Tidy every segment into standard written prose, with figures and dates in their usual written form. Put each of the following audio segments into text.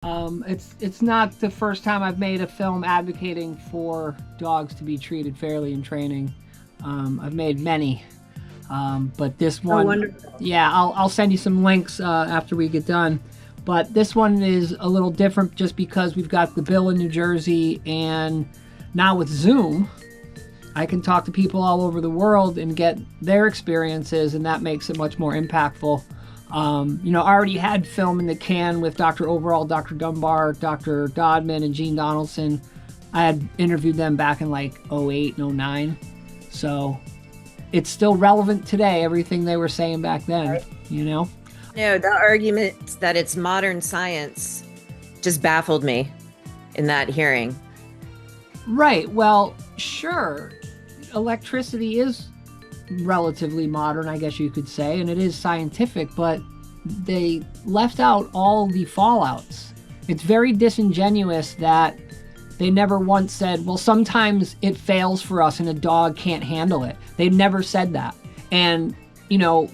It's not the first time I've made a film advocating for dogs to be treated fairly in training. I've made many, but this Oh, one, wonderful. yeah, I'll send you some links after we get done. But this one is a little different just because we've got the bill in New Jersey, and now with Zoom, I can talk to people all over the world and get their experiences, and that makes it much more impactful. I already had film in the can with Dr. Overall, Dr. Dunbar, Dr. Dodman, and Gene Donaldson. I had interviewed them back in like '08 and '09. So it's still relevant today, everything they were saying back then, Right. you know? No, the argument that it's modern science just baffled me in that hearing. Right. Well, sure. Electricity is relatively modern, I guess you could say, and it is scientific, but they left out all the fallouts. It's very disingenuous that they never once said, well, sometimes it fails for us and a dog can't handle it. They never said that. And, you know,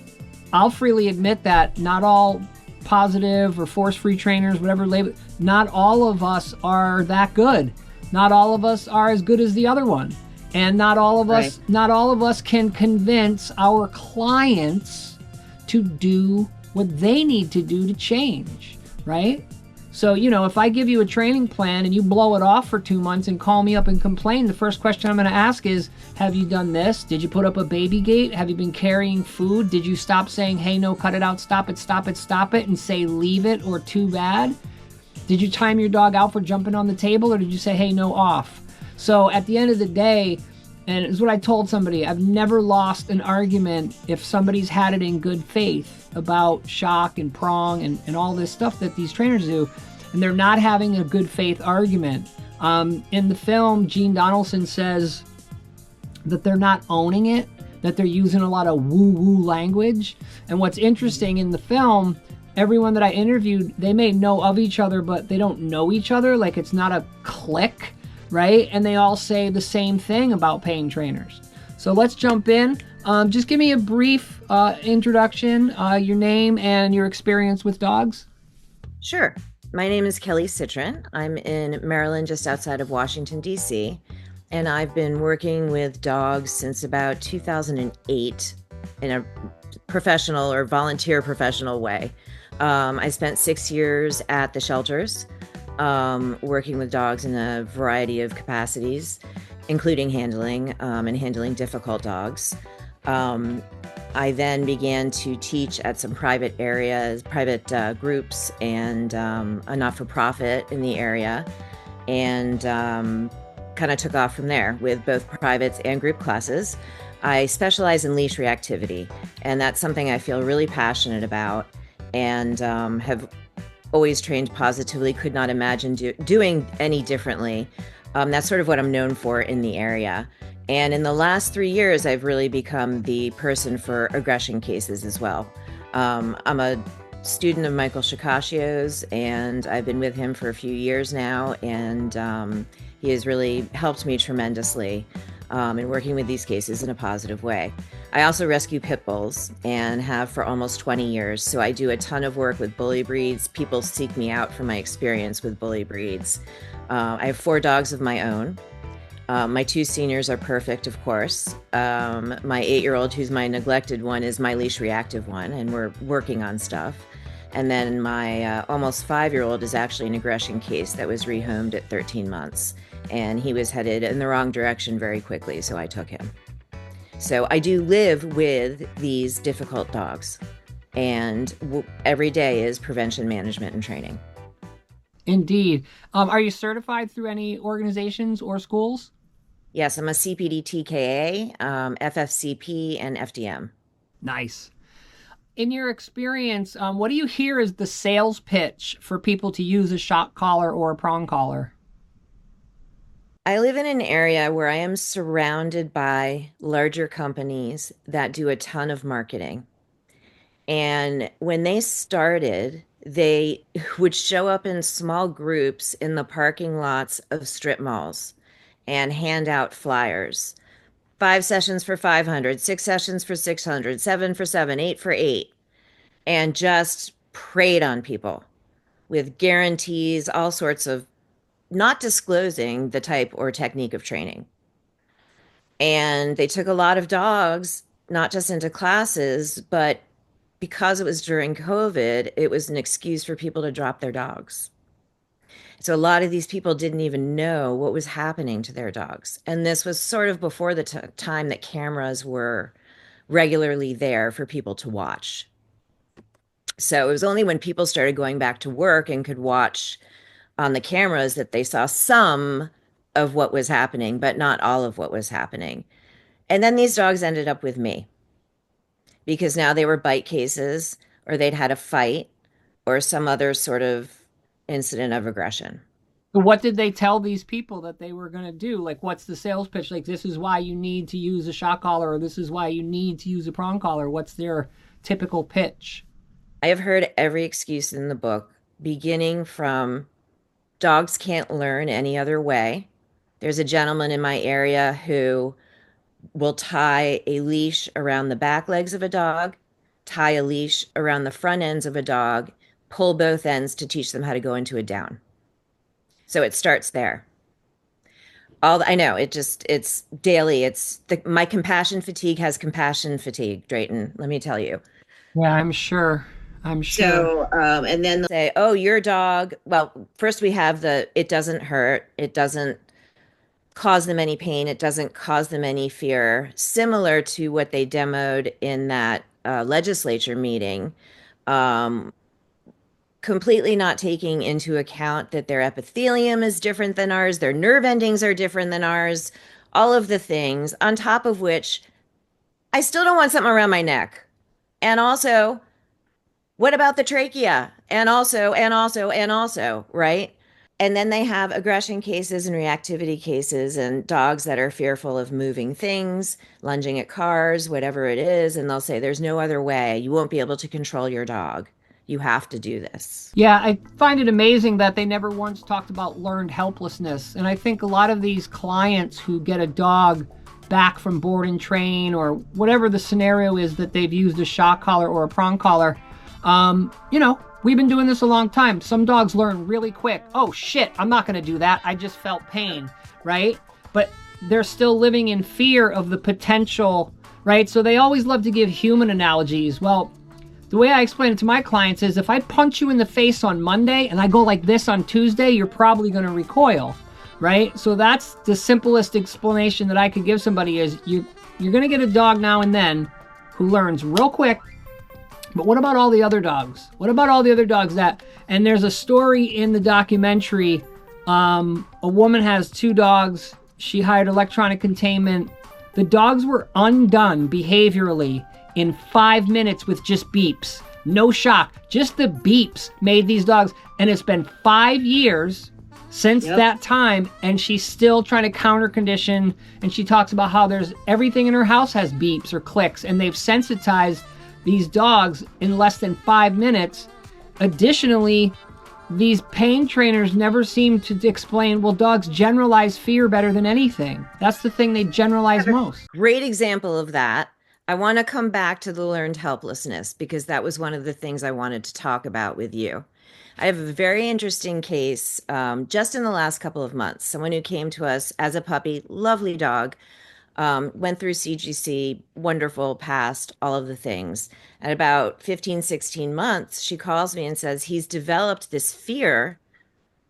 I'll freely admit that not all positive or force free trainers, whatever label, not all of us are that good. Not all of us are as good as the other one. And Right. not all of us can convince our clients to do what they need to do to change, right? So, if I give you a training plan and you blow it off for 2 months and call me up and complain, the first question I'm going to ask is, have you done this? Did you put up a baby gate? Have you been carrying food? Did you stop saying, hey, no, cut it out, stop it, stop it, stop it, and say, leave it or too bad? Did you time your dog out for jumping on the table, or did you say, hey, no, off? So at the end of the day, and it's what I told somebody, I've never lost an argument if somebody's had it in good faith about shock and prong and all this stuff that these trainers do, and they're not having a good faith argument. In the film, Gene Donaldson says that they're not owning it, that they're using a lot of woo-woo language. And what's interesting in the film, everyone that I interviewed, they may know of each other, but they don't know each other. Like, it's not a clique, right? And they all say the same thing about paying trainers. So let's jump in. Just give me a brief introduction, your name and your experience with dogs. Sure. My name is Kelly Citrin. I'm in Maryland, just outside of Washington, D.C., and I've been working with dogs since about 2008 in a professional or volunteer professional way. I spent 6 years at the shelters, working with dogs in a variety of capacities, including handling and handling difficult dogs. Um, I then began to teach at some private areas, private groups, and a not for profit in the area, and kind of took off from there with both privates and group classes. I specialize in leash reactivity, and that's something I feel really passionate about and have always trained positively, could not imagine doing any differently. That's sort of what I'm known for in the area. And in the last 3 years, I've really become the person for aggression cases as well. I'm a student of Michael Shikashio's, and I've been with him for a few years now, and he has really helped me tremendously in working with these cases in a positive way. I also rescue pit bulls and have for almost 20 years, so I do a ton of work with bully breeds. People seek me out for my experience with bully breeds. I have 4 dogs of my own. My 2 seniors are perfect, of course. My 8-year-old, who's my neglected one, is my leash reactive one, and we're working on stuff. And then my almost 5-year-old is actually an aggression case that was rehomed at 13 months. And he was headed in the wrong direction very quickly, so I took him. So I do live with these difficult dogs, and every day is prevention management and training. Indeed. Are you certified through any organizations or schools? Yes, I'm a CPD TKA, FFCP, and FDM. Nice. In your experience, what do you hear is the sales pitch for people to use a shock collar or a prong collar? I live in an area where I am surrounded by larger companies that do a ton of marketing. And when they started, they would show up in small groups in the parking lots of strip malls and hand out flyers. 5 sessions for 500, 6 sessions for 600, seven for seven, eight for eight, and just preyed on people. with guarantees, all sorts of not disclosing the type or technique of training. And they took a lot of dogs, not just into classes, but because it was during COVID, it was an excuse for people to drop their dogs. So a lot of these people didn't even know what was happening to their dogs. And this was sort of before the time that cameras were regularly there for people to watch. So it was only when people started going back to work and could watch on the cameras that they saw some of what was happening, but not all of what was happening. And then these dogs ended up with me because now they were bite cases or they'd had a fight or some other sort of incident of aggression. What did they tell these people that they were going to do? Like, what's the sales pitch? Like, this is why you need to use a shock collar, or this is why you need to use a prong collar. What's their typical pitch? I have heard every excuse in the book, beginning from dogs can't learn any other way. There's a gentleman in my area who will tie a leash around the back legs of a dog, tie a leash around the front ends of a dog, pull both ends to teach them how to go into a down. So it starts there. All I know, it's daily. My compassion fatigue has compassion fatigue, Drayton. Let me tell you. Yeah, I'm sure. I'm sure. So, and then they'll say, "Oh, your dog." Well, first we have it doesn't hurt. It doesn't cause them any pain. It doesn't cause them any fear. Similar to what they demoed in that legislature meeting, um, completely not taking into account that their epithelium is different than ours, their nerve endings are different than ours, all of the things, on top of which I still don't want something around my neck. And also, what about the trachea? And also, right? And then they have aggression cases and reactivity cases and dogs that are fearful of moving things, lunging at cars, whatever it is. And they'll say, there's no other way. You won't be able to control your dog. You have to do this. Yeah, I find it amazing that they never once talked about learned helplessness. And I think a lot of these clients who get a dog back from board and train or whatever the scenario is that they've used a shock collar or a prong collar, we've been doing this a long time. Some dogs learn really quick. Oh shit, I'm not going to do that. I just felt pain, right? But they're still living in fear of the potential, right? So they always love to give human analogies. Well, the way I explain it to my clients is if I punch you in the face on Monday and I go like this on Tuesday, you're probably going to recoil, right? So that's the simplest explanation that I could give somebody is you're going to get a dog now and then who learns real quick. But what about all the other dogs? What about all the other dogs and there's a story in the documentary. A woman has two dogs. She hired electronic containment. The dogs were undone behaviorally in 5 minutes with just beeps. No shock. Just the beeps made these dogs. And it's been 5 years since that time. And she's still trying to counter condition. And she talks about how there's everything in her house has beeps or clicks. And they've sensitized these dogs in less than 5 minutes. Additionally, these pain trainers never seem to explain, well, dogs generalize fear better than anything. That's the thing they generalize most. Great example of that. I want to come back to the learned helplessness because that was one of the things I wanted to talk about with you. I have a very interesting case just in the last couple of months. Someone who came to us as a puppy, lovely dog, went through CGC, wonderful, passed all of the things. At about 15, 16 months, she calls me and says he's developed this fear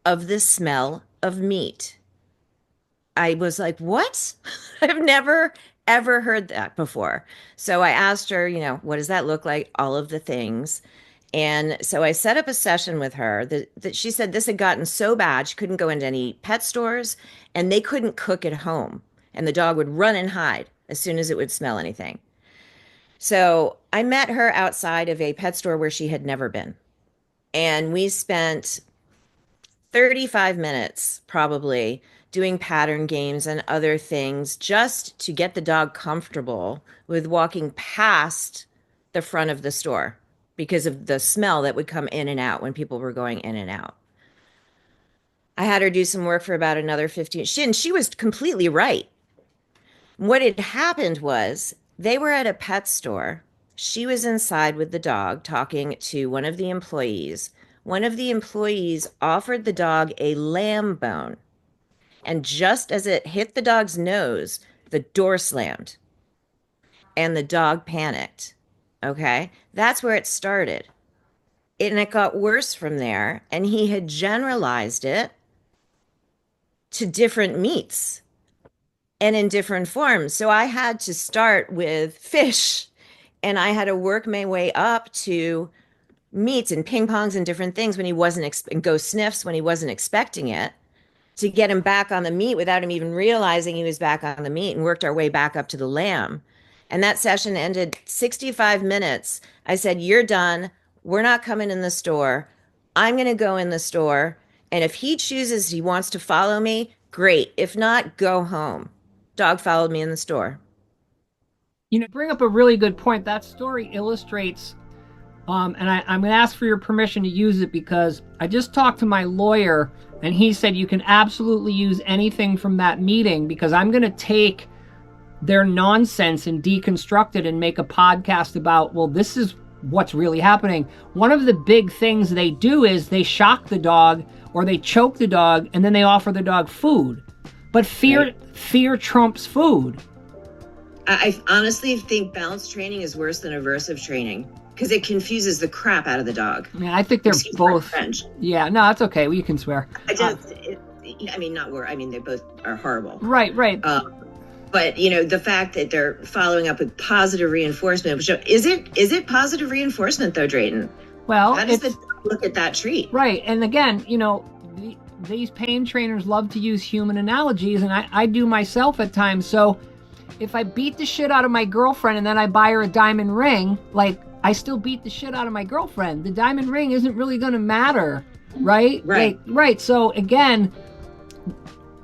of the smell of meat. I was like, what? I've never, ever heard that before. So I asked her, what does that look like? All of the things. And so I set up a session with her that she said this had gotten so bad she couldn't go into any pet stores and they couldn't cook at home. And the dog would run and hide as soon as it would smell anything. So I met her outside of a pet store where she had never been. And we spent 35 minutes probably doing pattern games and other things just to get the dog comfortable with walking past the front of the store because of the smell that would come in and out when people were going in and out. I had her do some work for about another 15. She was completely right. What had happened was they were at a pet store. She was inside with the dog talking to one of the employees one of the employees offered the dog a lamb bone. And just as it hit the dog's nose, the door slammed and the dog panicked. Okay. That's where it started. And it got worse from there. And he had generalized it to different meats and in different forms. So I had to start with fish and I had to work my way up to meats and ping pongs and different things when he wasn't, and go sniffs when he wasn't expecting it, to get him back on the meat without him even realizing he was back on the meat, and worked our way back up to the lamb. And that session ended 65 minutes. I said, "You're done. We're not coming in the store. I'm going to go in the store. And if he chooses he wants to follow me, great. If not, go home." Dog followed me in the store. Bring up a really good point. That story illustrates, and I'm going to ask for your permission to use it because I just talked to my lawyer and he said you can absolutely use anything from that meeting, because I'm going to take their nonsense and deconstruct it and make a podcast about, well, this is what's really happening. One of the big things they do is they shock the dog or they choke the dog and then they offer the dog food. But fear trumps food. I honestly think balanced training is worse than aversive training because it confuses the crap out of the dog. Yeah, I think they're both. French. Yeah, no, that's okay. We can swear. They both are horrible. Right. But the fact that they're following up with positive reinforcement, is it positive reinforcement though, Drayton? Well, how does the dog look at that treat? Right, and again, these pain trainers love to use human analogies, and I do myself at times. So if I beat the shit out of my girlfriend and then I buy her a diamond ring, like, I still beat the shit out of my girlfriend. The diamond ring isn't really going to matter, right? Right. So again,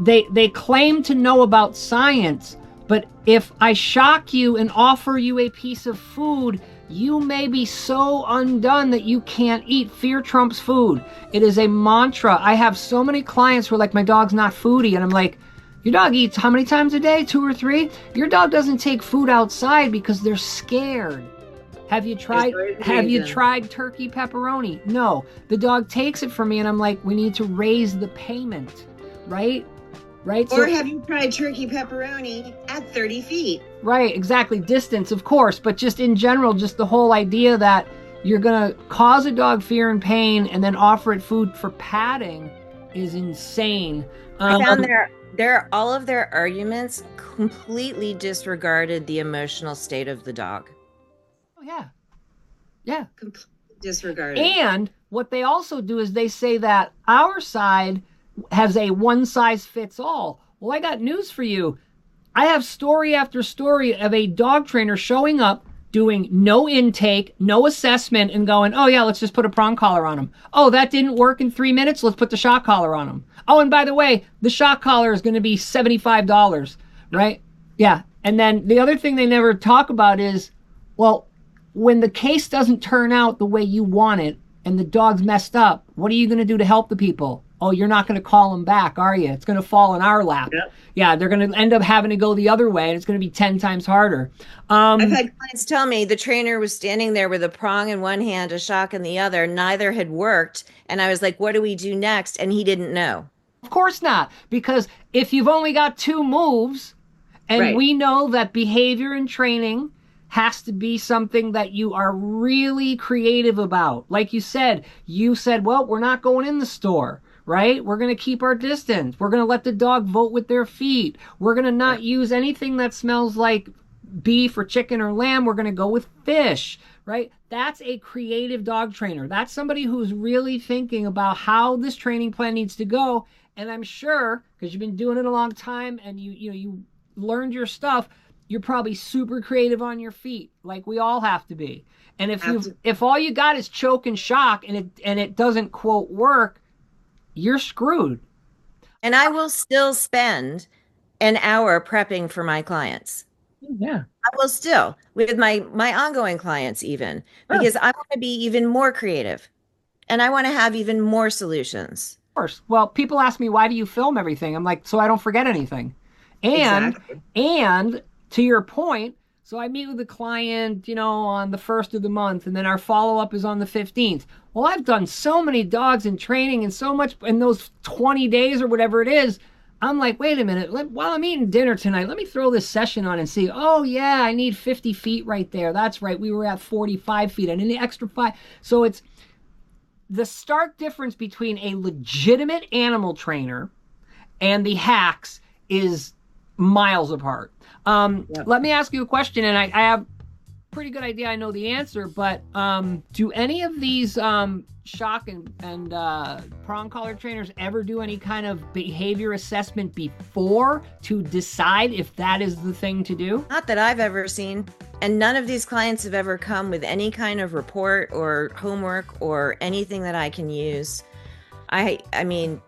they claim to know about science, but if I shock you and offer you a piece of food, you may be so undone that you can't eat. Fear trumps food. It is a mantra. I have so many clients who are like, my dog's not foodie. And I'm like, your dog eats how many times a day? 2 or 3? Your dog doesn't take food outside because they're scared. Have you tried turkey pepperoni? No. The dog takes it from me and I'm like, we need to raise the payment, right? Or have you tried turkey pepperoni at 30 feet? Right, exactly. Distance, of course, but just in general, just the whole idea that you're going to cause a dog fear and pain and then offer it food for patting is insane. I found all of their arguments completely disregarded the emotional state of the dog. Oh, yeah. Completely disregarded. And what they also do is they say that our side has a one size fits all. Well, I got news for you. I have story after story of a dog trainer showing up, doing no intake, no assessment, and going, oh yeah, let's just put a prong collar on him. Oh, that didn't work in 3 minutes. Let's put the shock collar on him. Oh, and by the way, the shock collar is going to be $75, right? Yeah. And then the other thing they never talk about is, well, when the case doesn't turn out the way you want it and the dog's messed up, what are you going to do to help the people? Oh, you're not going to call them back, are you? It's going to fall in our lap. Yep. Yeah, they're going to end up having to go the other way, and it's going to be 10 times harder. I've had clients tell me the trainer was standing there with a prong in one hand, a shock in the other. Neither had worked. And I was like, what do we do next? And he didn't know. Of course not, because if you've only got 2 moves, and we know that behavior and training has to be something that you are really creative about. Like you said, well, we're not going in the store. Right? We're going to keep our distance. We're going to let the dog vote with their feet. We're going to not use anything that smells like beef or chicken or lamb. We're going to go with fish, right? That's a creative dog trainer. That's somebody who's really thinking about how this training plan needs to go. And I'm sure, because you've been doing it a long time and you learned your stuff, you're probably super creative on your feet, like we all have to be. And if all you got is choke and shock and it doesn't, quote, work, you're screwed. And I will still spend an hour prepping for my clients. Yeah. I will still, with my ongoing clients even, because I want to be even more creative and I want to have even more solutions. Of course. Well, people ask me, why do you film everything? I'm like, so I don't forget anything. And to your point, So I meet with the client, on the first of the month, and then our follow up is on the 15th. Well, I've done so many dogs in training and so much in those 20 days or whatever it is. I'm like, wait a minute, while I'm eating dinner tonight, let me throw this session on and see. Oh, yeah, I need 50 feet right there. That's right. We were at 45 feet. I need the extra 5. So it's the stark difference between a legitimate animal trainer and the hacks is miles apart. Yep. Let me ask you a question, and I have pretty good idea I know the answer, but do any of these shock and prong collar trainers ever do any kind of behavior assessment before to decide if that is the thing to do? Not that I've ever seen. And none of these clients have ever come with any kind of report or homework or anything that I can use. I mean,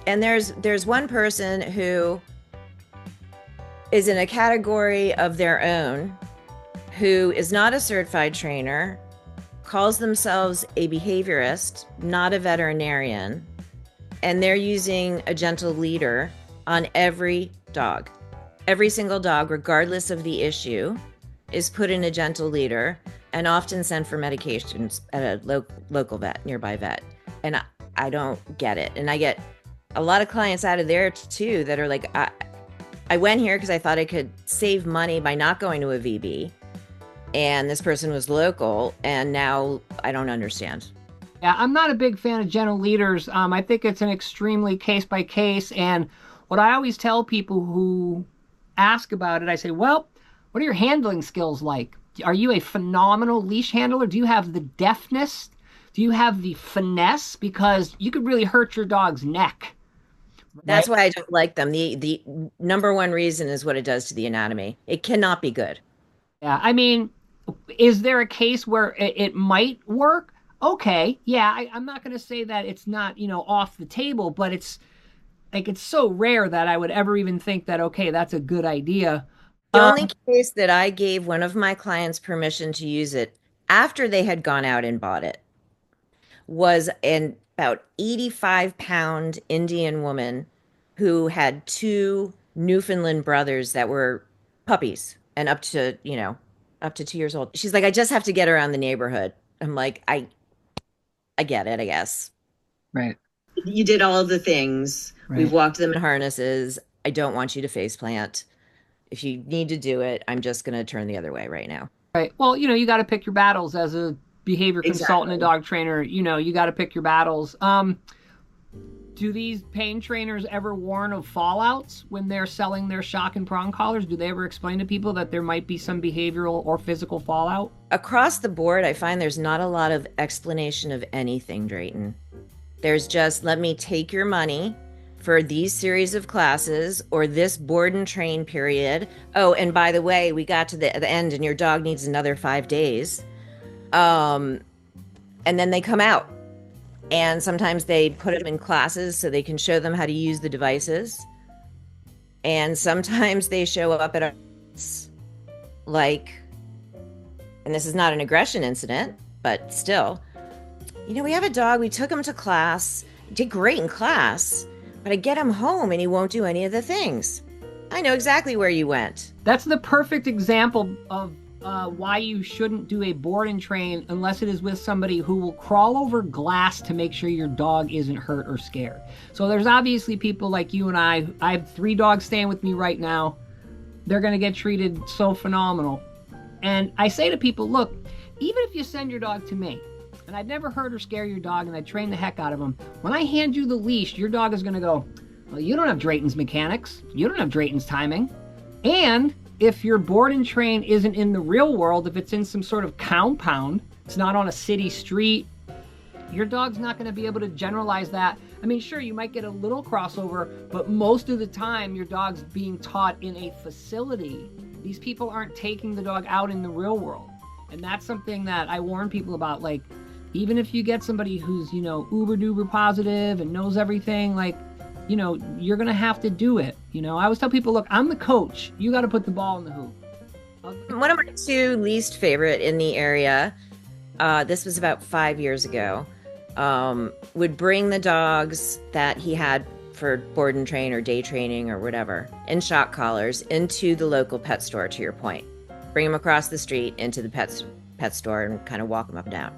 and there's one person who is in a category of their own, who is not a certified trainer, calls themselves a behaviorist, not a veterinarian, and they're using a gentle leader on every dog. Every single dog, regardless of the issue, is put in a gentle leader and often sent for medications at a local vet, nearby vet. And I don't get it. And I get a lot of clients out of there too that are like, I went here because I thought I could save money by not going to a VB. And this person was local, and now I don't understand. Yeah, I'm not a big fan of gentle leaders. I think it's an extremely case by case. And what I always tell people who ask about it, I say, well, what are your handling skills like? Are you a phenomenal leash handler? Do you have the deftness? Do you have the finesse? Because you could really hurt your dog's neck. That's why I don't like them. The number one reason is what it does to the anatomy. It cannot be good. Yeah, I mean, is there a case where it might work? Okay, yeah, I'm not going to say that it's not, off the table, but it's like it's so rare that I would ever even think that, okay, that's a good idea. The only case that I gave one of my clients permission to use it after they had gone out and bought it was an about 85-pound Indian woman who had two Newfoundland brothers that were puppies and up to 2 years old. She's like, I just have to get around the neighborhood. I'm like, I get it, I guess. Right. You did all of the things. Right. We've walked them in harnesses. I don't want you to face plant. If you need to do it, I'm just going to turn the other way right now. Right. Well, you got to pick your battles as a behavior consultant and dog trainer. You got to pick your battles. Do these pain trainers ever warn of fallouts when they're selling their shock and prong collars? Do they ever explain to people that there might be some behavioral or physical fallout? Across the board, I find there's not a lot of explanation of anything, Drayton. There's just, let me take your money for these series of classes or this board and train period. Oh, and by the way, we got to the end and your dog needs another 5 days. And then they come out. And sometimes they put them in classes so they can show them how to use the devices. And sometimes they show up at our, like, and this is not an aggression incident, but still, we have a dog, we took him to class, he did great in class, but I get him home and he won't do any of the things. I know exactly where you went. That's the perfect example of why you shouldn't do a board and train unless it is with somebody who will crawl over glass to make sure your dog isn't hurt or scared. So there's obviously people like you and I have 3 dogs staying with me right now. They're going to get treated so phenomenal. And I say to people, look, even if you send your dog to me, and I'd never hurt or scare your dog, and I train the heck out of him, when I hand you the leash, your dog is going to go, well, you don't have Drayton's mechanics. You don't have Drayton's timing. And if your board and train isn't in the real world, if it's in some sort of compound, it's not on a city street, your dog's not going to be able to generalize that. I mean, sure, you might get a little crossover, but most of the time your dog's being taught in a facility. These people aren't taking the dog out in the real world. And that's something that I warn people about. Like, even if you get somebody who's, uber duper positive and knows everything, like, you're going to have to do it. I always tell people, look, I'm the coach. You got to put the ball in the hoop. One of my 2 least favorite in the area, this was about 5 years ago, would bring the dogs that he had for board and train or day training or whatever, in shock collars into the local pet store, to your point. Bring him across the street into the pet store and kind of walk him up and down.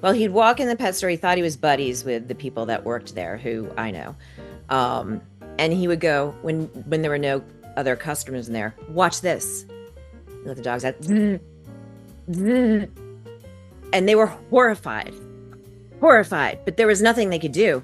Well, he'd walk in the pet store. He thought he was buddies with the people that worked there, who I know. And he would go, when there were no other customers in there, watch this. Let the dogs out. And they were horrified, but there was nothing they could do.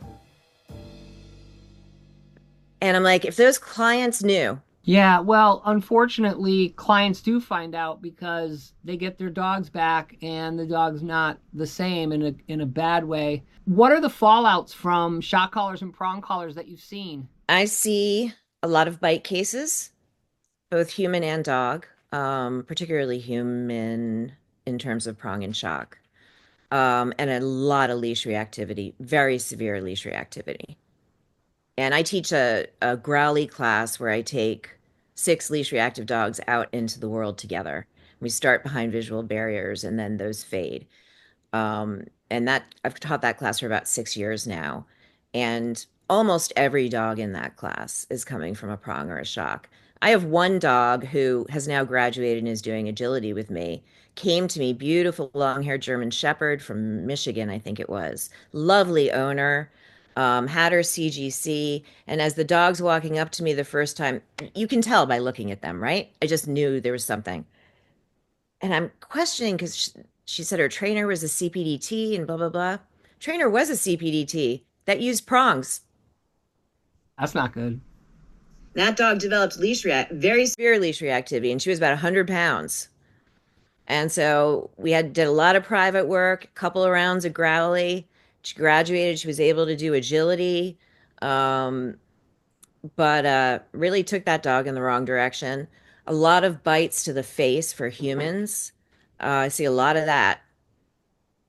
And I'm like, if those clients knew. Yeah, well, unfortunately, clients do find out because they get their dogs back and the dog's not the same in a bad way. What are the fallouts from shock collars and prong collars that you've seen? I see a lot of bite cases, both human and dog, particularly human in terms of prong and shock, and a lot of leash reactivity, very severe leash reactivity. And I teach a growly class where I take 6 leash reactive dogs out into the world together. We start behind visual barriers and then those fade. And that I've taught that class for about 6 years now. And almost every dog in that class is coming from a prong or a shock. I have one dog who has now graduated and is doing agility with me. Came to me, beautiful long-haired German Shepherd from Michigan, I think it was. Lovely owner. Had her CGC, and as the dog's walking up to me the first time, you can tell by looking at them, right? I just knew there was something. And I'm questioning because she said her trainer was a CPDT and blah, blah, blah. Trainer was a CPDT that used prongs. That's not good. That dog developed very severe leash reactivity, and she was about 100 pounds. And so we did a lot of private work, a couple of rounds of growly. She graduated. She was able to do agility, but really took that dog in the wrong direction. A lot of bites to the face for humans. I see a lot of that.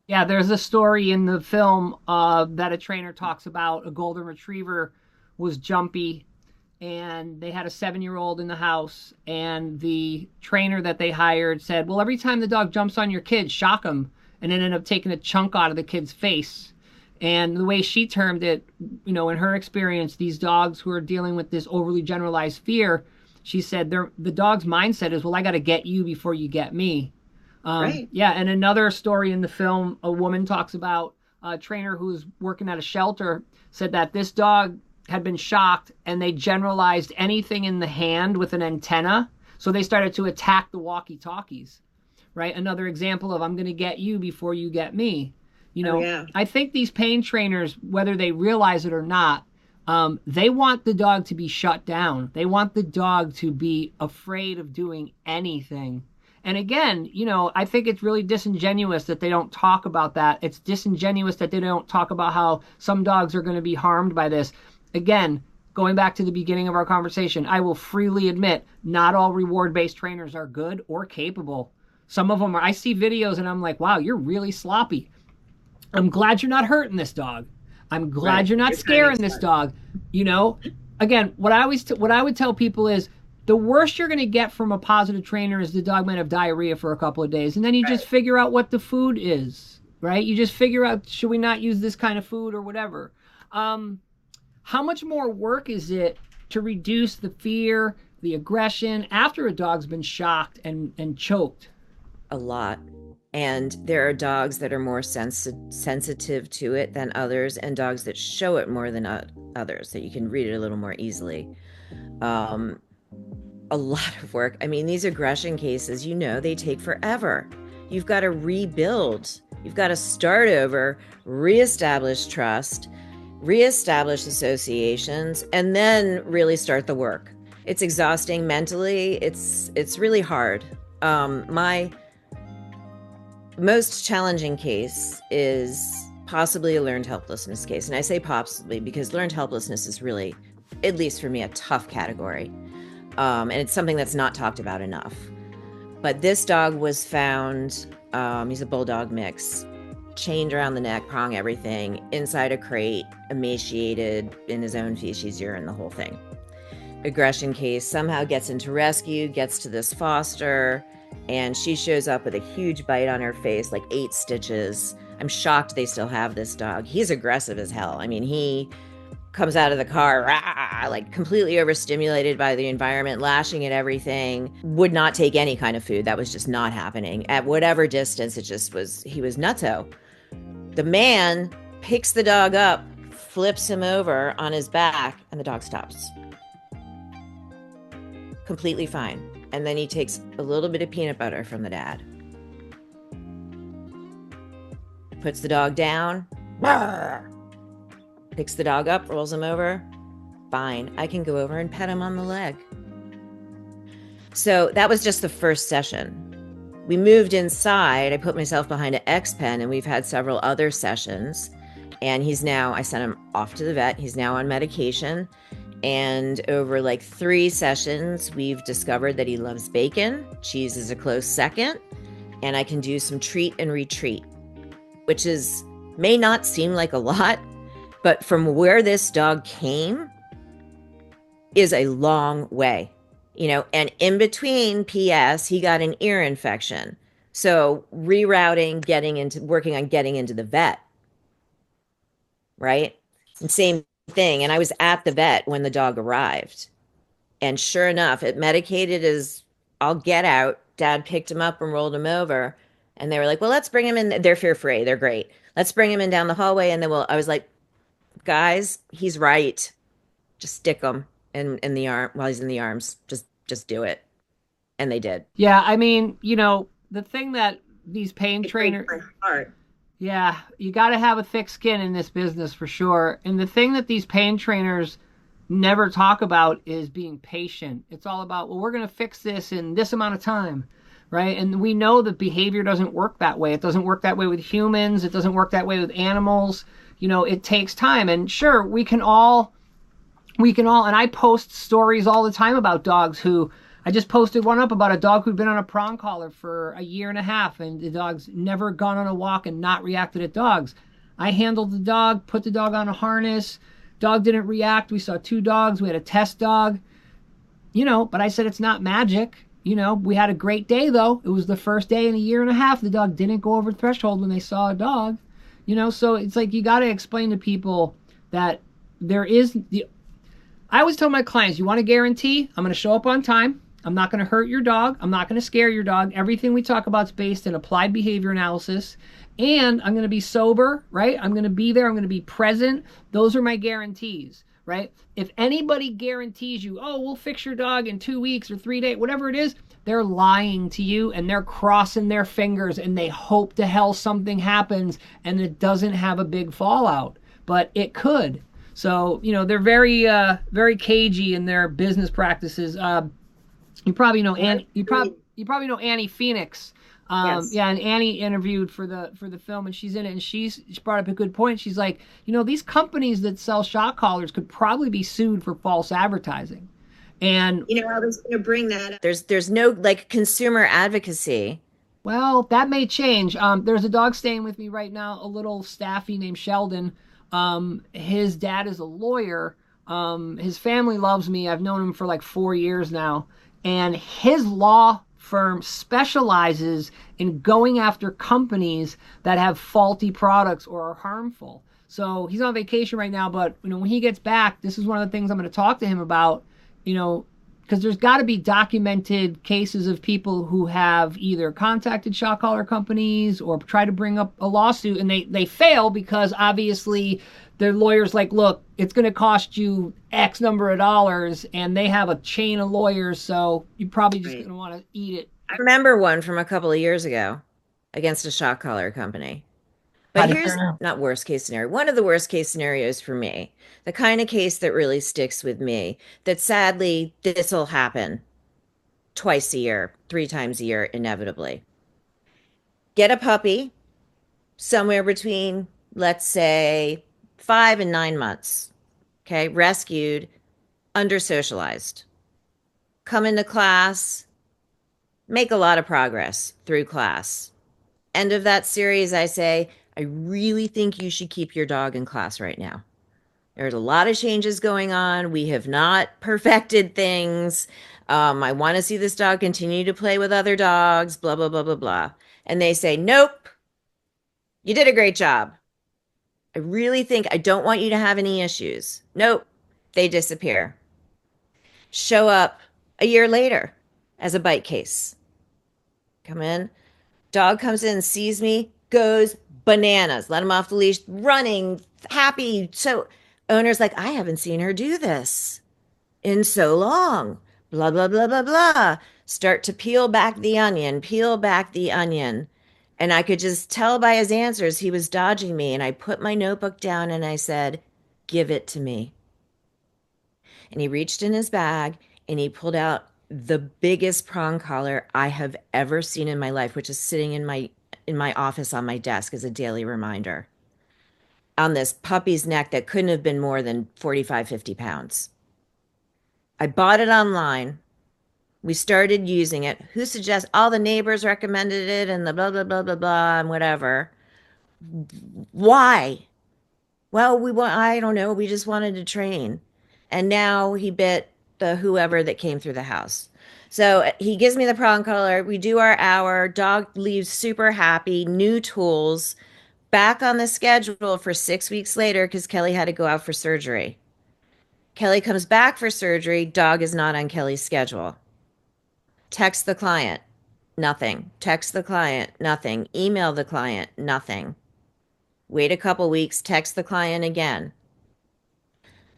Yeah, there's a story in the film that a trainer talks about. A golden retriever was jumpy, and they had a 7-year-old in the house, and the trainer that they hired said, well, every time the dog jumps on your kid, shock him, and it ended up taking a chunk out of the kid's face. And the way she termed it, in her experience, these dogs who are dealing with this overly generalized fear, she said the dog's mindset is, well, I got to get you before you get me. Right. Yeah, and another story in the film, a woman talks about a trainer who was working at a shelter, said that this dog had been shocked and they generalized anything in the hand with an antenna. So they started to attack the walkie-talkies, right? Another example of, I'm going to get you before you get me. Yeah. I think these pain trainers, whether they realize it or not, they want the dog to be shut down. They want the dog to be afraid of doing anything. And again, I think it's really disingenuous that they don't talk about that. It's disingenuous that they don't talk about how some dogs are going to be harmed by this. Again, going back to the beginning of our conversation, I will freely admit not all reward-based trainers are good or capable. Some of them are. I see videos and I'm like, wow, you're really sloppy. I'm glad you're not hurting this dog. I'm glad you're not scaring this dog. Again, what I would tell people is the worst you're going to get from a positive trainer is the dog might have diarrhea for a couple of days. And then you just figure out what the food is, right? You just figure out, should we not use this kind of food or whatever? How much more work is it to reduce the fear, the aggression after a dog's been shocked and choked? A lot. And there are dogs that are more sensitive to it than others, and dogs that show it more than others, that you can read it a little more easily. A lot of work. I mean, these aggression cases, they take forever. You've got to rebuild. You've got to start over, reestablish trust, reestablish associations, and then really start the work. It's exhausting mentally. It's really hard. My most challenging case is possibly a learned helplessness case. And I say possibly because learned helplessness is really, at least for me, a tough category. And it's something that's not talked about enough. But this dog was found, he's a bulldog mix, chained around the neck, prong everything, inside a crate, emaciated, in his own feces, urine, the whole thing. Aggression case, somehow gets into rescue, gets to this foster, and she shows up with a huge bite on her face, like 8 stitches. I'm shocked they still have this dog. He's aggressive as hell. I mean, comes out of the car, rah, like completely overstimulated by the environment, lashing at everything, would not take any kind of food. That was just not happening. At whatever distance, it just was, he was nutso. The man picks the dog up, flips him over on his back, and the dog stops. Completely fine. And then he takes a little bit of peanut butter from the dad, puts the dog down, picks the dog up, rolls him over. Fine, I can go over and pet him on the leg. So that was just the first session. We moved inside. I put myself behind an X pen, and we've had several other sessions. And he's now, I sent him off to the vet. He's now on medication. And over like 3 sessions, we've discovered that he loves bacon. Cheese is a close second. And I can do some treat and retreat, which is may not seem like a lot, but from where this dog came is a long way, you know, and in between, PS, he got an ear infection. So rerouting, working on getting into the vet, right? And same thing. And I was at the vet when the dog arrived. And sure enough, it medicated as all get out. Dad picked him up and rolled him over. And they were like, well, let's bring him in. They're fear-free. They're great. Let's bring him in down the hallway. And then I was like, guys, he's right. Just stick him in the arm while he's in the arms. Just do it. And they did. Yeah, I mean, the thing that these pain It breaks trainers, my heart. yeah, you got to have a thick skin in this business for sure. And the thing that these pain trainers never talk about is being patient. It's all about, well, we're going to fix this in this amount of time, right? And we know that behavior doesn't work that way. It doesn't work that way with humans. It doesn't work that way with animals. It takes time. And sure, and I post stories all the time about dogs who, I just posted one up about a dog who'd been on a prong collar for a year and a half, and the dog's never gone on a walk and not reacted at dogs. I handled the dog, put the dog on a harness. Dog didn't react. We saw 2 dogs. We had a test dog, but I said it's not magic. We had a great day though. It was the first day in a year and a half. The dog didn't go over threshold when they saw a dog, so it's like, you got to explain to people that I always tell my clients, you want a guarantee? I'm going to show up on time. I'm not going to hurt your dog. I'm not going to scare your dog. Everything we talk about is based in applied behavior analysis. And I'm going to be sober, right? I'm going to be there. I'm going to be present. Those are my guarantees, right? If anybody guarantees you, oh, we'll fix your dog in 2 weeks or 3 days, whatever it is, they're lying to you, and they're crossing their fingers, and they hope to hell something happens and it doesn't have a big fallout. But it could. So, they're very, very cagey in their business practices. You probably know Annie. You probably know Annie Phoenix. Yes. Yeah, and Annie interviewed for the film, and she's in it, and she brought up a good point. She's like, these companies that sell shock collars could probably be sued for false advertising. And I was going to bring that up. There's no like consumer advocacy. well, that may change. There's a dog staying with me right now, a little staffy named Sheldon. His dad is a lawyer. His family loves me. I've known him for like 4 years now. And his law firm specializes in going after companies that have faulty products or are harmful. So he's on vacation right now, but when he gets back, this is one of the things I'm going to talk to him about, because there's got to be documented cases of people who have either contacted shock collar companies or try to bring up a lawsuit, and they fail because obviously their lawyer's like, look, it's going to cost you X number of dollars, and they have a chain of lawyers, so you're probably just going to want to eat it. I remember one from a couple of years ago against a shock collar company. But here's not worst case scenario. One of the worst case scenarios for me, the kind of case that really sticks with me, that sadly this will happen twice a year, 3 times a year, inevitably. Get a puppy somewhere between, let's say, 5 and 9 months. Okay, rescued, under socialized. Come into class, make a lot of progress through class. End of that series, I say, I really think you should keep your dog in class right now. There's a lot of changes going on. We have not perfected things. I want to see this dog continue to play with other dogs, blah, blah, blah, blah, blah. And they say, nope, you did a great job. I really think I don't want you to have any issues. Nope. They disappear. Show up a year later as a bite case. Come in. Dog comes in, sees me, goes bananas. Let him off the leash, running, happy. So owner's like, I haven't seen her do this in so long. Blah, blah, blah, blah, blah. Start to peel back the onion, peel back the onion. And I could just tell by his answers he was dodging me. And I put my notebook down and I said, give it to me. And he reached in his bag and he pulled out the biggest prong collar I have ever seen in my life, which is sitting in my office on my desk as a daily reminder on this puppy's neck that couldn't have been more than 45, 50 pounds. I bought it online. We started using it. Who suggests all the neighbors recommended it and the blah blah blah blah blah and whatever. Why? Well, I don't know, we just wanted to train. And now he bit the whoever that came through the house. So he gives me the prong collar. We do our hour. Dog leaves super happy, new tools, back on the schedule for 6 weeks later because Kelly had to go out for surgery. Kelly comes back for surgery. Dog is not on Kelly's schedule. Text the client, nothing. Text the client, nothing. Email the client, nothing. Wait a couple weeks, text the client again.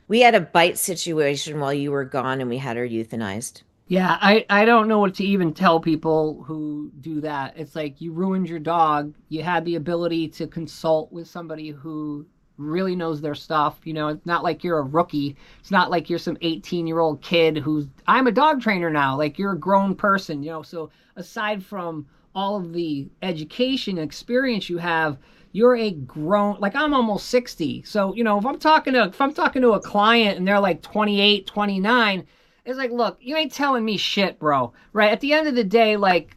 We had a bite situation while you were gone and we had her euthanized. Yeah, I don't know what to even tell people who do that. It's like you ruined your dog. You had the ability to consult with somebody who really knows their stuff. You know, it's not like you're a rookie. It's not like you're some 18-year-old kid who's, I'm a dog trainer now. Like you're a grown person, you know. So aside from all of the education and experience you have, you're a grown, like I'm almost 60. So, you know, if I'm talking to a client and they're like 28, 29, it's like, look, you ain't telling me shit, bro. Right? At the end of the day, like,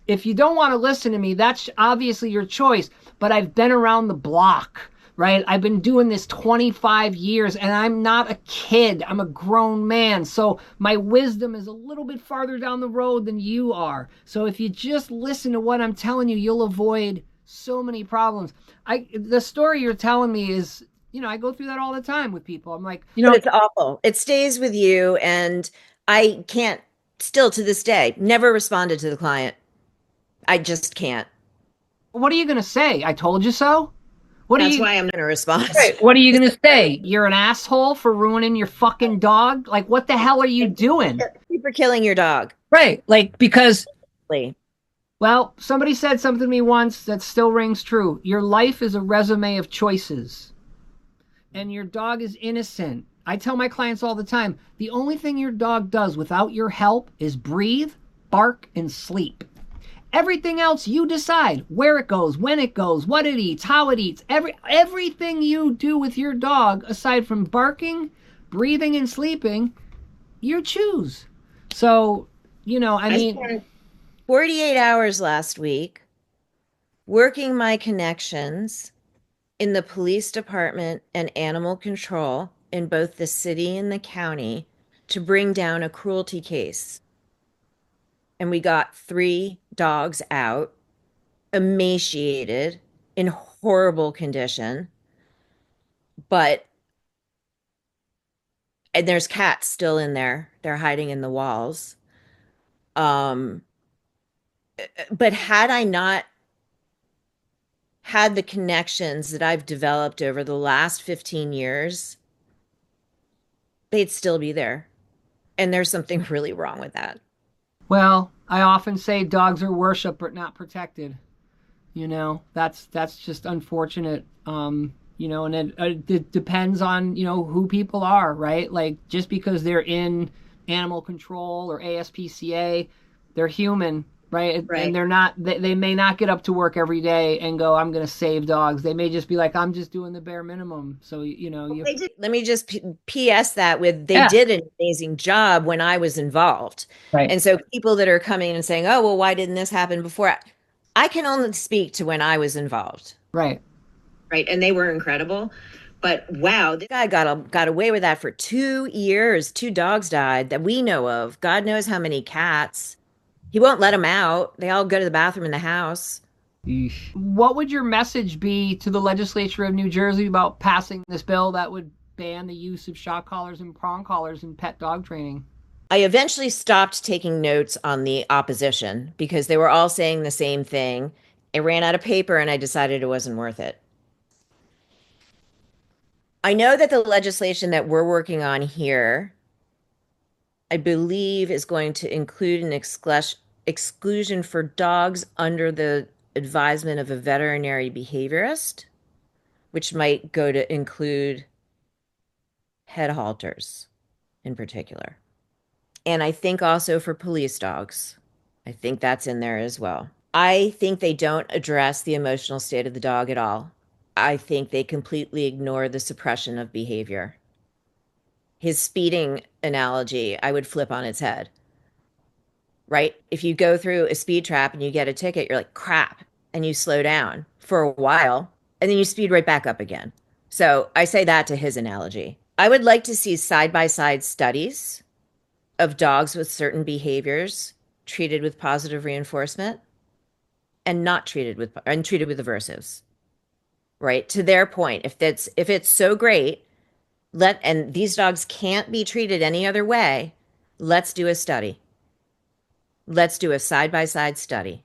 if you don't want to listen to me, that's obviously your choice. But I've been around the block, right? I've been doing this 25 years and I'm not a kid. I'm a grown man. So my wisdom is a little bit farther down the road than you are. So if you just listen to what I'm telling you, you'll avoid so many problems. The story you're telling me is, you know, I go through that all the time with people. I'm like, you But know, it's awful. It stays with you. And I can't, still to this day, never responded to the client. I just can't. what are you going to say? I told you so? What are That's you why I'm going to respond. Right. What are you going to say? You're an asshole for ruining your fucking dog? Like what the hell are you doing? For killing your dog. Right. Like because Lee. well, somebody said something to me once that still rings true. Your life is a resume of choices. And your dog is innocent. I tell my clients all the time, the only thing your dog does without your help is breathe, bark, and sleep. Everything else you decide where it goes, when it goes, what it eats, how it eats. Everything you do with your dog, aside from barking, breathing, and sleeping, you choose. So, you know, I mean, spent 48 hours last week working my connections in the police department and animal control in both the city and the county to bring down a cruelty case. And we got 3 dogs out, emaciated, in horrible condition. But, and there's cats still in there. They're hiding in the walls. Um, but had I not had the connections that I've developed over the last 15 years, they'd still be there. And there's something really wrong with that. well, I often say dogs are worshiped but not protected. You know, that's just unfortunate. You know, and it depends on, you know, who people are, right? Like just because they're in animal control or ASPCA, they're human, right? And Right. they're not, they may not get up to work every day and go, I'm going to save dogs. They may just be like, I'm just doing the bare minimum. So, you know, Well, you, they did. Let me just PS that with they yeah, did an amazing job when I was involved. right, And so people that are coming and saying, "Oh, well, why didn't this happen before?" I can only speak to when I was involved. right. Right. And they were incredible. But wow, this guy got away with that for 2 years. 2 dogs died that we know of. God knows how many cats. He won't let them out. They all go to the bathroom in the house. Eesh. What would your message be to the legislature of New Jersey about passing this bill that would ban the use of shock collars and prong collars in pet dog training? I eventually stopped taking notes on the opposition because they were all saying the same thing. I ran out of paper and I decided it wasn't worth it. I know that the legislation that we're working on here, I believe, is going to include an exclusion for dogs under the advisement of a veterinary behaviorist, which might go to include head halters in particular. And I think also for police dogs. I think that's in there as well. I think they don't address the emotional state of the dog at all. I think they completely ignore the suppression of behavior. His speeding analogy, I would flip on its head, right? If you go through a speed trap and you get a ticket, you're like, crap, and you slow down for a while, and then you speed right back up again. So I say that to his analogy. I would like to see side-by-side studies of dogs with certain behaviors treated with positive reinforcement and not treated with and treated with aversives, right? To their point, if it's so great, and these dogs can't be treated any other way, let's do a study. Let's do a side-by-side study.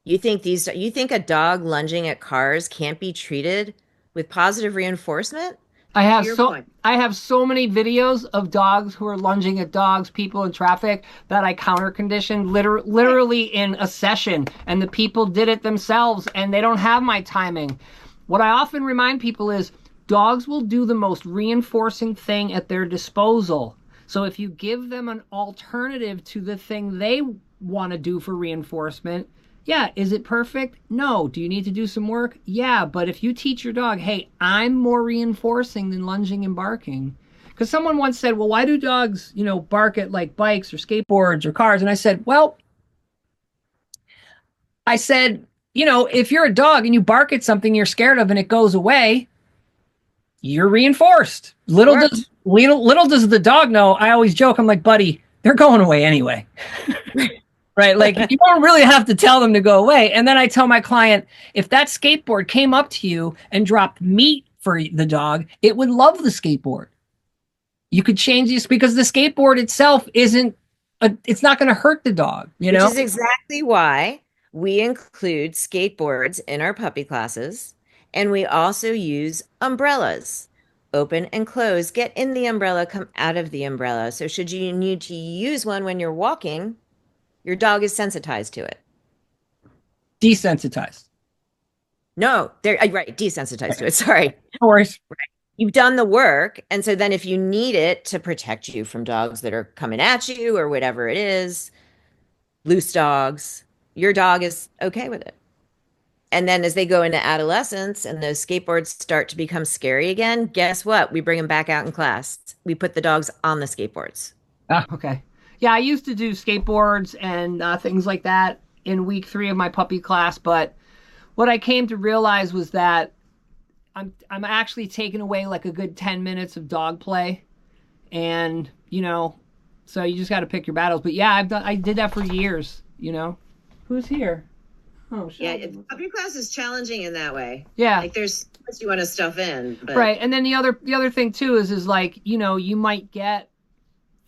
You think a dog lunging at cars can't be treated with positive reinforcement? I have so many videos of dogs who are lunging at dogs, people in traffic that I counter conditioned literally in a session, and the people did it themselves and they don't have my timing. What I often remind people is dogs will do the most reinforcing thing at their disposal. So if you give them an alternative to the thing they want to do for reinforcement, yeah, is it perfect? No. Do you need to do some work? Yeah, but if you teach your dog, hey, I'm more reinforcing than lunging and barking. Because someone once said, well, why do dogs, bark at like bikes or skateboards or cars? And I said, if you're a dog and you bark at something you're scared of and it goes away, you're reinforced. Little does the dog know. I always joke, I'm like, buddy, they're going away anyway. Right? Like, you don't really have to tell them to go away. And then I tell my client, if that skateboard came up to you and dropped meat for the dog, it would love the skateboard. You could change this because the skateboard itself it's not going to hurt the dog, Which is exactly why we include skateboards in our puppy classes. And we also use umbrellas. Open and close, get in the umbrella, come out of the umbrella. So should you need to use one when you're walking, your dog is sensitized to it. Desensitized. No, they're right, desensitized to it. Sorry. No worries. Right. You've done the work. And so then if you need it to protect you from dogs that are coming at you or whatever it is, loose dogs, your dog is okay with it. And then as they go into adolescence and those skateboards start to become scary again, guess what? We bring them back out in class. We put the dogs on the skateboards. Ah, okay. Yeah, I used to do skateboards and things like that in week 3 of my puppy class, but what I came to realize was that I'm actually taking away like a good 10 minutes of dog play, and so you just got to pick your battles. But yeah, I did that for years. Who's here? Oh, yeah, puppy class is challenging in that way. Yeah, like there's much you want to stuff in, but... right. And then the other thing too is like you might get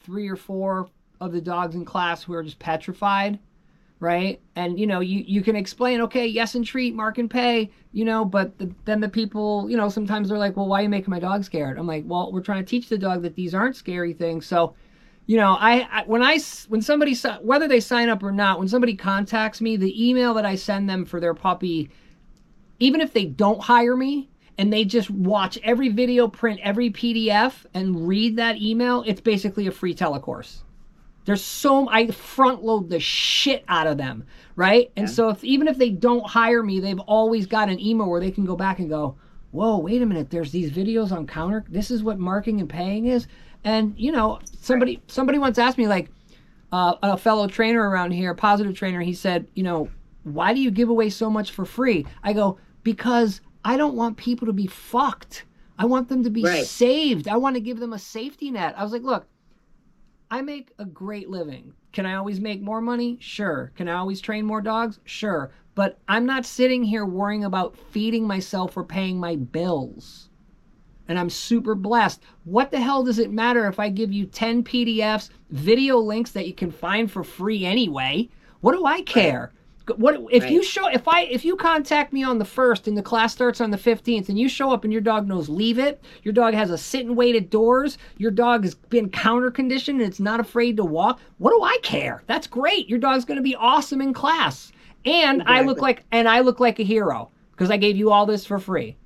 3 or 4 of the dogs in class who are just petrified, right? And you can explain, okay, yes and treat, mark and pay, but then the people, sometimes they're like, well, why are you making my dog scared? I'm like, well, we're trying to teach the dog that these aren't scary things. So when somebody, whether they sign up or not, when somebody contacts me, the email that I send them for their puppy, even if they don't hire me and they just watch every video, print every PDF and read that email, it's basically a free telecourse. I front load the shit out of them, right? And so even if they don't hire me, they've always got an email where they can go back and go, whoa, wait a minute, there's these videos on counter. This is what marking and paying is. And somebody once asked me, like, a fellow trainer around here, a positive trainer, he said, why do you give away so much for free? I go, because I don't want people to be fucked. I want them to be saved. I want to give them a safety net. I was like, look, I make a great living Can I always make more money? Sure. Can I always train more dogs? Sure. But I'm not sitting here worrying about feeding myself or paying my bills. And I'm super blessed. What the hell does it matter if I give you 10 PDFs, video links that you can find for free anyway? What do I care? What if you show if you contact me on the 1st and the class starts on the 15th and you show up and your dog knows leave it, your dog has a sit and wait at doors, your dog has been counter conditioned and it's not afraid to walk, what do I care? That's great. Your dog's going to be awesome in class. And exactly. I look like a hero because I gave you all this for free.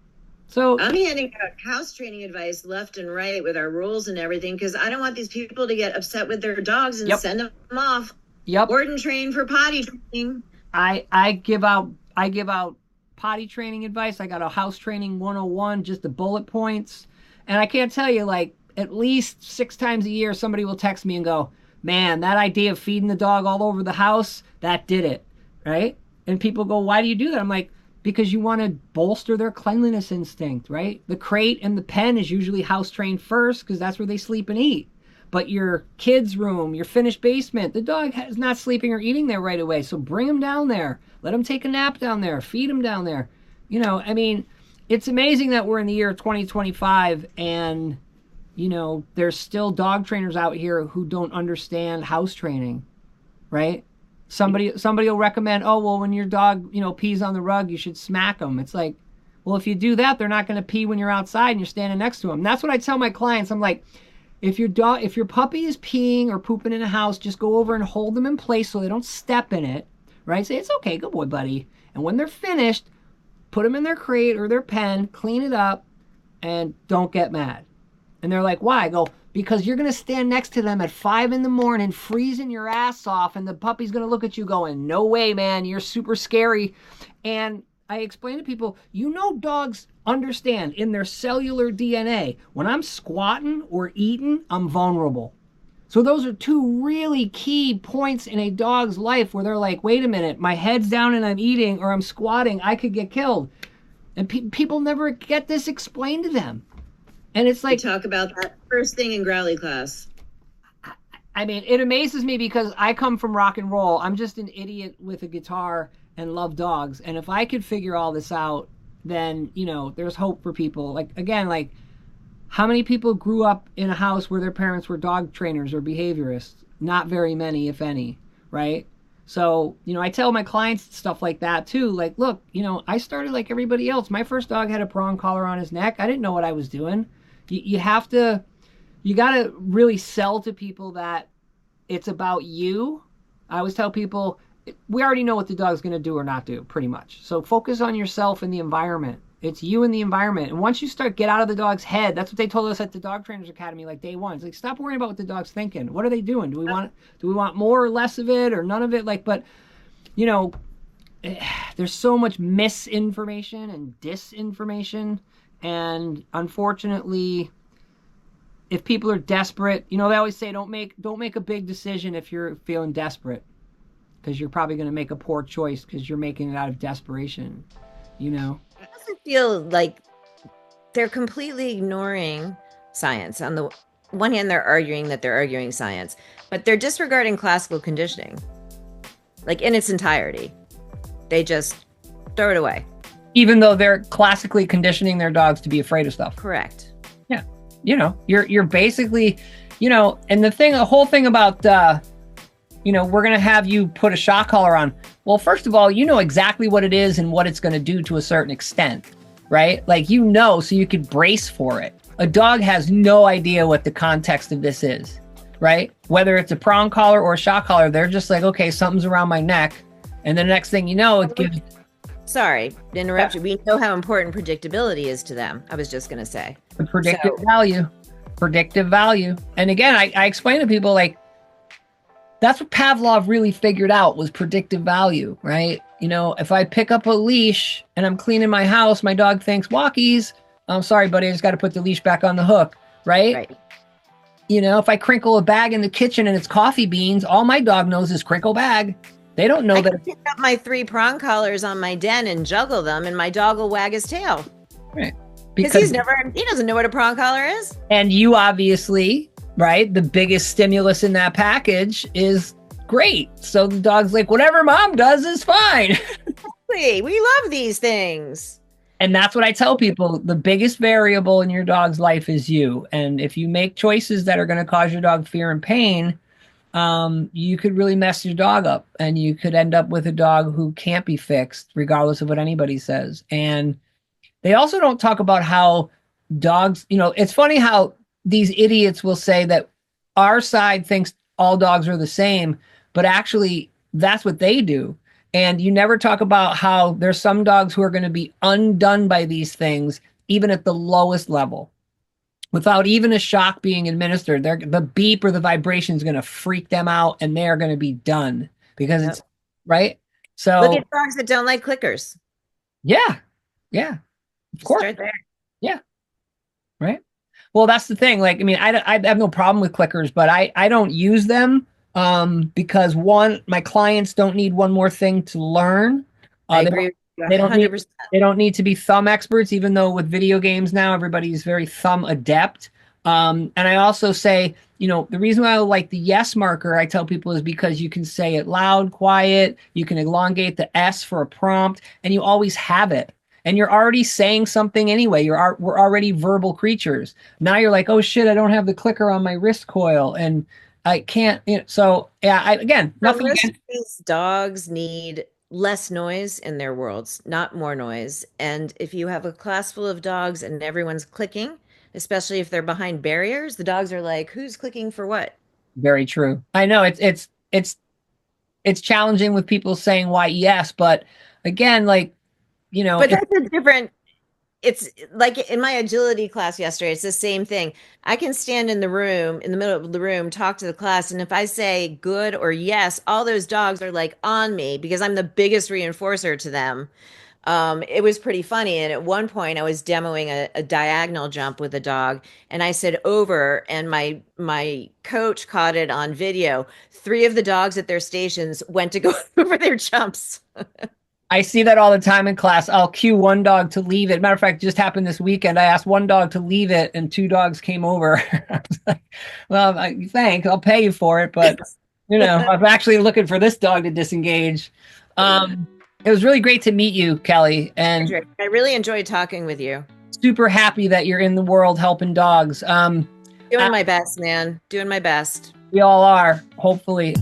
So I'm handing out house training advice left and right with our rules and everything because I don't want these people to get upset with their dogs and send them off. Board and train for potty training. I give out potty training advice. I got a house training 101, just the bullet points. And I can't tell you, like, at least 6 times a year, somebody will text me and go, man, that idea of feeding the dog all over the house, that did it, right? And people go, why do you do that? I'm like, because you want to bolster their cleanliness instinct, right? The crate and the pen is usually house trained first because that's where they sleep and eat. But your kids' room, your finished basement, the dog is not sleeping or eating there right away. So bring him down there. Let him take a nap down there. Feed him down there. You know, I mean, it's amazing that we're in the year 2025 and, you know, there's still dog trainers out here who don't understand house training, right? Somebody will recommend, oh, well, when your dog, you know, pees on the rug, you should smack them. It's like, well, if you do that, they're not going to pee when you're outside and you're standing next to them. And that's what I tell my clients. I'm like, if your puppy is peeing or pooping in a house, just go over and hold them in place so they don't step in it, right? Say, it's okay, good boy, buddy. And when they're finished, put them in their crate or their pen, clean it up, and don't get mad. And they're like, why? I go, because you're going to stand next to them at 5 a.m, freezing your ass off, and the puppy's going to look at you going, no way, man, you're super scary. And I explain to people, you know, dogs understand in their cellular DNA, when I'm squatting or eating, I'm vulnerable. So those are 2 really key points in a dog's life where they're like, wait a minute, my head's down and I'm eating or I'm squatting, I could get killed. And people never get this explained to them. And it's like, we talk about that first thing in Growly class. I mean, it amazes me because I come from rock and roll. I'm just an idiot with a guitar and love dogs. And if I could figure all this out, then, you know, there's hope for people. Like, again, like, how many people grew up in a house where their parents were dog trainers or behaviorists? Not very many, if any, right? So, you know, I tell my clients stuff like that too. Like, look, you know, I started like everybody else. My first dog had a prong collar on his neck. I didn't know what I was doing. You got to really sell to people that it's about you. I always tell people, we already know what the dog's going to do or not do, pretty much. So focus on yourself and the environment. It's you and the environment. And once you get out of the dog's head, that's what they told us at the Dog Trainers Academy, like day one. It's like, stop worrying about what the dog's thinking. What are they doing? Do we want more or less of it or none of it? Like, but, you know, there's so much misinformation and disinformation. And unfortunately, if people are desperate, you know, they always say, don't make a big decision if you're feeling desperate, because you're probably going to make a poor choice because you're making it out of desperation, you know? It doesn't feel like they're completely ignoring science. On the one hand, they're arguing science, but they're disregarding classical conditioning, like in its entirety. They just throw it away. Even though they're classically conditioning their dogs to be afraid of stuff. Correct. Yeah. You know, you're basically, you know, and the whole thing about, you know, we're going to have you put a shock collar on. Well, first of all, you know exactly what it is and what it's going to do to a certain extent, right? Like, you know, so you could brace for it. A dog has no idea what the context of this is, right? Whether it's a prong collar or a shock collar, they're just like, okay, something's around my neck. And the next thing you know, it gives... Sorry to interrupt you. We know how important predictability is to them. I was just going to say. The predictive value. And again, I explain to people, like, that's what Pavlov really figured out, was predictive value, right? You know, if I pick up a leash and I'm cleaning my house, my dog thinks walkies. I'm sorry, buddy, I just got to put the leash back on the hook, right? Right. You know, if I crinkle a bag in the kitchen and it's coffee beans, all my dog knows is crinkle bag. They don't know that. I can pick up my 3 prong collars on my den and juggle them, and my dog will wag his tail. Right. Because he doesn't know what a prong collar is. And you obviously, right, the biggest stimulus in that package is great. So the dog's like, whatever mom does is fine. We love these things. And that's what I tell people. The biggest variable in your dog's life is you. And if you make choices that are going to cause your dog fear and pain, you could really mess your dog up, and you could end up with a dog who can't be fixed, regardless of what anybody says. And they also don't talk about how dogs, it's funny how these idiots will say that our side thinks all dogs are the same, but actually that's what they do. And you never talk about how there's some dogs who are going to be undone by these things, even at the lowest level. Without even a shock being administered, the beep or the vibration is going to freak them out, and they're going to be done because Yep. it's right. Look So at dogs that don't like clickers. yeah, yeah, of Just course, start there. yeah, right. Well, that's the thing. Like, I mean, I have no problem with clickers, but I don't use them because one, my clients don't need one more thing to learn. I They agree don't with you they don't need 100%. they don't need to be thumb experts, even though with video games now everybody's very thumb adept. And I also say, the reason why I like the yes marker, I tell people, is because you can say it loud, quiet, you can elongate the S for a prompt, and you always have it. And you're already saying something anyway. We're already verbal creatures. Now you're like, oh shit, I don't have the clicker on my wrist coil, and I can't. So yeah, again, For nothing most of against. these dogs need less noise in their worlds, not more noise. And if you have a class full of dogs and everyone's clicking, especially if they're behind barriers, the dogs are like, who's clicking for what? Very true. I know it's challenging with people saying why yes, but again, like But if that's a different, it's like in my agility class yesterday, it's the same thing. I can stand in the room, in the middle of the room, talk to the class, and if I say good or yes, all those dogs are like on me because I'm the biggest reinforcer to them. It was pretty funny. And at one point, I was demoing a diagonal jump with a dog, and I said over, and my coach caught it on video. Three of the dogs at their stations went to go over their jumps. I see that all the time in class. I'll cue one dog to leave it. Matter of fact, just happened this weekend. I asked one dog to leave it, and two dogs came over. I was like, well, thanks. I'll pay you for it, but I'm actually looking for this dog to disengage. It was really great to meet you, Kelly, and I really enjoyed talking with you. super happy that you're in the world helping dogs. Doing my best, man. Doing my best. We all are, hopefully.